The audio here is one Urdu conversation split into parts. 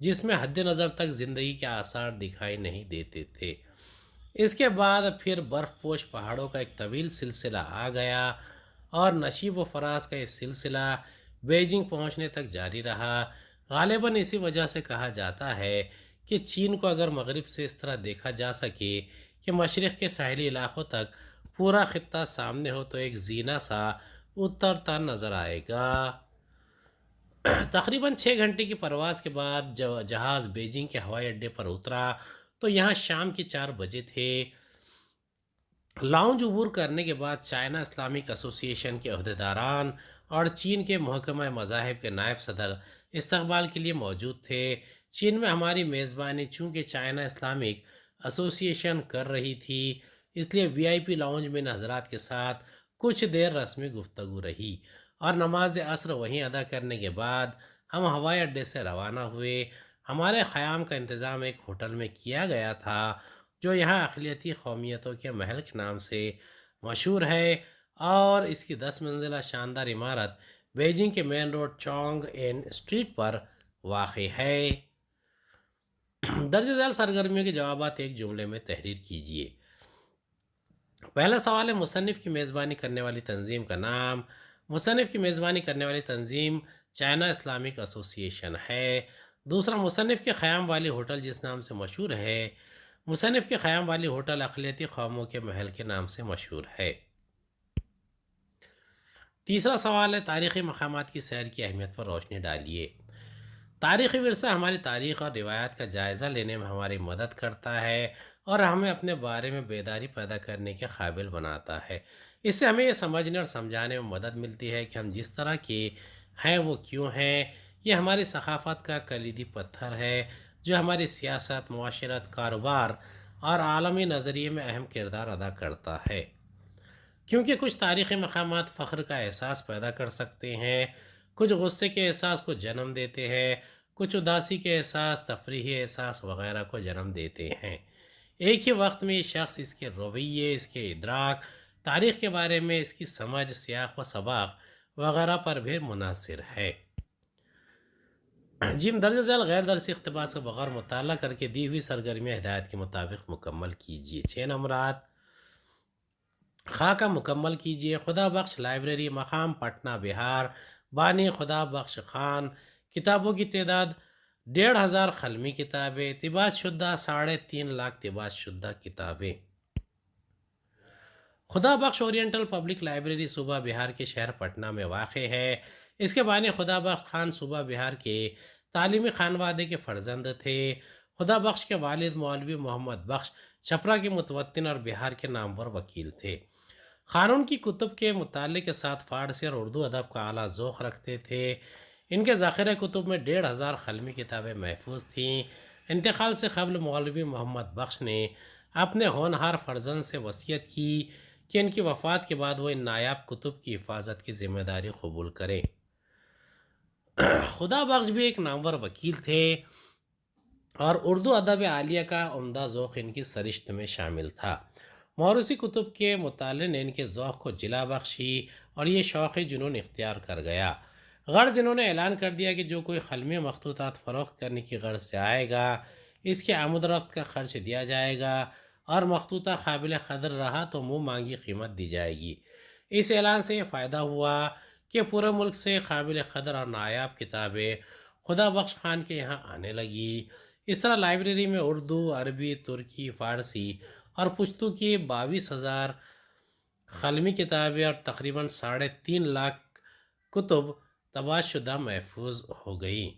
جس میں حد نظر تک زندگی کے آثار دکھائی نہیں دیتے تھے۔ اس کے بعد پھر برف پوش پہاڑوں کا ایک طویل سلسلہ آ گیا اور نشیب و فراز کا یہ سلسلہ بیجنگ پہنچنے تک جاری رہا۔ غالباً اسی وجہ سے کہا جاتا ہے کہ چین کو اگر مغرب سے اس طرح دیکھا جا سکے کہ مشرق کے ساحلی علاقوں تک پورا خطہ سامنے ہو تو ایک زینہ سا اترتا نظر آئے گا۔ تقریباً 6 گھنٹے کی پرواز کے بعد جہاز بیجنگ کے ہوائی اڈے پر اترا تو یہاں شام کے 4 بجے تھے۔ لاؤنج عبور کرنے کے بعد چائنا اسلامک ایسوسی ایشن کے عہدیداران اور چین کے محکمہ مذاہب کے نائب صدر استقبال کے لیے موجود تھے۔ چین میں ہماری میزبانی چونکہ چائنا اسلامک ایسوسی ایشن کر رہی تھی، اس لیے وی آئی پی لاؤنج میں ان حضرات کے ساتھ کچھ دیر رسمی گفتگو رہی اور نماز عصر وہیں ادا کرنے کے بعد ہم ہوائی اڈے سے روانہ ہوئے۔ ہمارے قیام کا انتظام ایک ہوٹل میں کیا گیا تھا جو یہاں اقلیتی قومیتوں کے محل کے نام سے مشہور ہے، اور اس کی 10 منزلہ شاندار عمارت بیجنگ کے مین روڈ چونگ این اسٹریٹ پر واقع ہے۔ درج ذیل سرگرمیوں کے جوابات ایک جملے میں تحریر کیجیے۔ پہلا سوال ہے مصنف کی میزبانی کرنے والی تنظیم کا نام۔ مصنف کی میزبانی کرنے والی تنظیم چائنا اسلامک ایسوسی ایشن ہے۔ دوسرا، مصنف کے قیام والی ہوٹل جس نام سے مشہور ہے۔ مصنف کے قیام والی ہوٹل اقلیتی قوموں کے محل کے نام سے مشہور ہے۔ تیسرا سوال ہے تاریخی مقامات کی سیر کی اہمیت پر روشنی ڈالیے۔ تاریخی ورثہ ہماری تاریخ اور روایات کا جائزہ لینے میں ہماری مدد کرتا ہے اور ہمیں اپنے بارے میں بیداری پیدا کرنے کے قابل بناتا ہے۔ اس سے ہمیں یہ سمجھنے اور سمجھانے میں مدد ملتی ہے کہ ہم جس طرح کے ہیں وہ کیوں ہیں۔ یہ ہماری ثقافت کا کلیدی پتھر ہے جو ہماری سیاست، معاشرت، کاروبار اور عالمی نظریے میں اہم کردار ادا کرتا ہے۔ کیونکہ کچھ تاریخی مقامات فخر کا احساس پیدا کر سکتے ہیں، کچھ غصے کے احساس کو جنم دیتے ہیں، کچھ اداسی کے احساس، تفریحی احساس وغیرہ کو جنم دیتے ہیں۔ ایک ہی وقت میں یہ شخص اس کے رویے، اس کے ادراک، تاریخ کے بارے میں اس کی سمجھ، سیاق و سباق وغیرہ پر بھی منحصر ہے۔ جیم درج ذیل غیر درسی اقتباس سے بغیر مطالعہ کر کے دی ہوئی سرگرمیاں ہدایت کے مطابق مکمل کیجیے۔ 6 نمبرات۔ خاکہ مکمل کیجیے۔ خدا بخش لائبریری، مقام پٹنہ بہار، بانی خدا بخش خان۔ کتابوں کی تعداد 1500 قلمی کتابیں، طباعت شدہ 3.5 لاکھ طباعت شدہ کتابیں۔ خدا بخش اورینٹل پبلک لائبریری صوبہ بہار کے شہر پٹنہ میں واقع ہے۔ اس کے بانی خدا بخش خان صوبہ بہار کے تعلیمی خانوادے کے فرزند تھے۔ خدا بخش کے والد مولوی محمد بخش چھپرا کے متوطن اور بہار کے نامور وکیل تھے۔ قانون کی کتب کے مطالعے کے ساتھ فارسی اور اردو ادب کا اعلیٰ ذوق رکھتے تھے۔ ان کے ذخیرہ کتب میں 1500 قلمی کتابیں محفوظ تھیں۔ انتقال سے قبل مولوی محمد بخش نے اپنے ہونہار فرزند سے وصیت کی کہ ان کی وفات کے بعد وہ ان نایاب کتب کی حفاظت کی ذمہ داری قبول کریں۔ خدا بخش بھی ایک نامور وکیل تھے اور اردو ادب عالیہ کا عمدہ ذوق ان کی سرشت میں شامل تھا۔ موروثی کتب کے مطالعے نے ان کے ذوق کو جلا بخشی اور یہ شوق جنون اختیار کر گیا۔ غرض انہوں نے اعلان کر دیا کہ جو کوئی قلمی مخطوطات فروخت کرنے کی غرض سے آئے گا اس کے آمد و رفت کا خرچ دیا جائے گا، اور مخطوطہ قابل قدر رہا تو منہ مانگی قیمت دی جائے گی۔ اس اعلان سے یہ فائدہ ہوا کہ پورے ملک سے قابل قدر اور نایاب کتابیں خدا بخش خان کے یہاں آنے لگی۔ اس طرح لائبریری میں اردو، عربی، ترکی، فارسی اور پشتو کی 22,000 قلمی کتابیں اور تقریباً 3.5 لاکھ کتب طباعت شدہ محفوظ ہو گئیں۔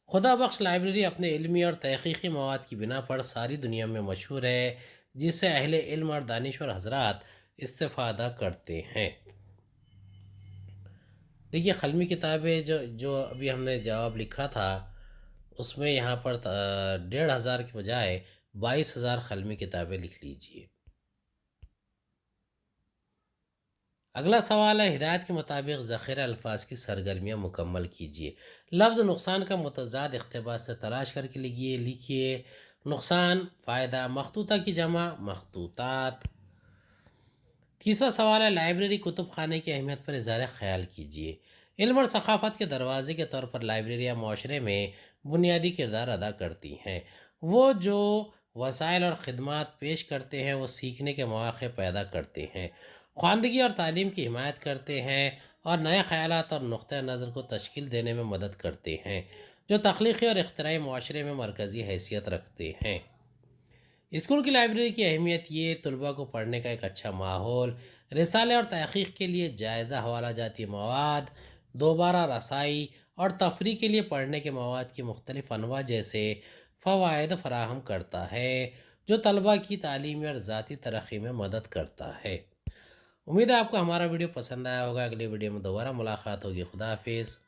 خدا بخش لائبریری اپنے علمی اور تحقیقی مواد کی بنا پر ساری دنیا میں مشہور ہے، جس سے اہل علم اور دانشور حضرات استفادہ کرتے ہیں۔ دیکھیے قلمی کتابیں جو ابھی ہم نے جواب لکھا تھا اس میں یہاں پر 1500 کے بجائے 22,000 قلمی کتابیں لکھ لیجئے۔ اگلا سوال ہے ہدایت کے مطابق ذخیرہ الفاظ کی سرگرمیاں مکمل کیجیے۔ لفظ نقصان کا متضاد اقتباس سے تلاش کر کے لکھیے۔ نقصان، فائدہ، مخطوطہ کی جمع، مخطوطات۔ تیسرا سوال ہے لائبریری کتب خانے کی اہمیت پر اظہار خیال کیجیے۔ علم اور ثقافت کے دروازے کے طور پر لائبریریاں معاشرے میں بنیادی کردار ادا کرتی ہیں۔ وہ جو وسائل اور خدمات پیش کرتے ہیں وہ سیکھنے کے مواقع پیدا کرتے ہیں، خواندگی اور تعلیم کی حمایت کرتے ہیں اور نئے خیالات اور نقطۂ نظر کو تشکیل دینے میں مدد کرتے ہیں، جو تخلیقی اور اختراعی معاشرے میں مرکزی حیثیت رکھتے ہیں۔ اسکول کی لائبریری کی اہمیت یہ طلباء کو پڑھنے کا ایک اچھا ماحول، رسالے اور تحقیق کے لیے جائزہ حوالہ جاتی مواد، دوبارہ رسائی اور تفریح کے لیے پڑھنے کے مواد کی مختلف انواع جیسے فوائد فراہم کرتا ہے، جو طلباء کی تعلیمی اور ذاتی ترقی میں مدد کرتا ہے۔ امید ہے آپ کو ہمارا ویڈیو پسند آیا ہوگا۔ اگلی ویڈیو میں دوبارہ ملاقات ہوگی۔ خدا حافظ۔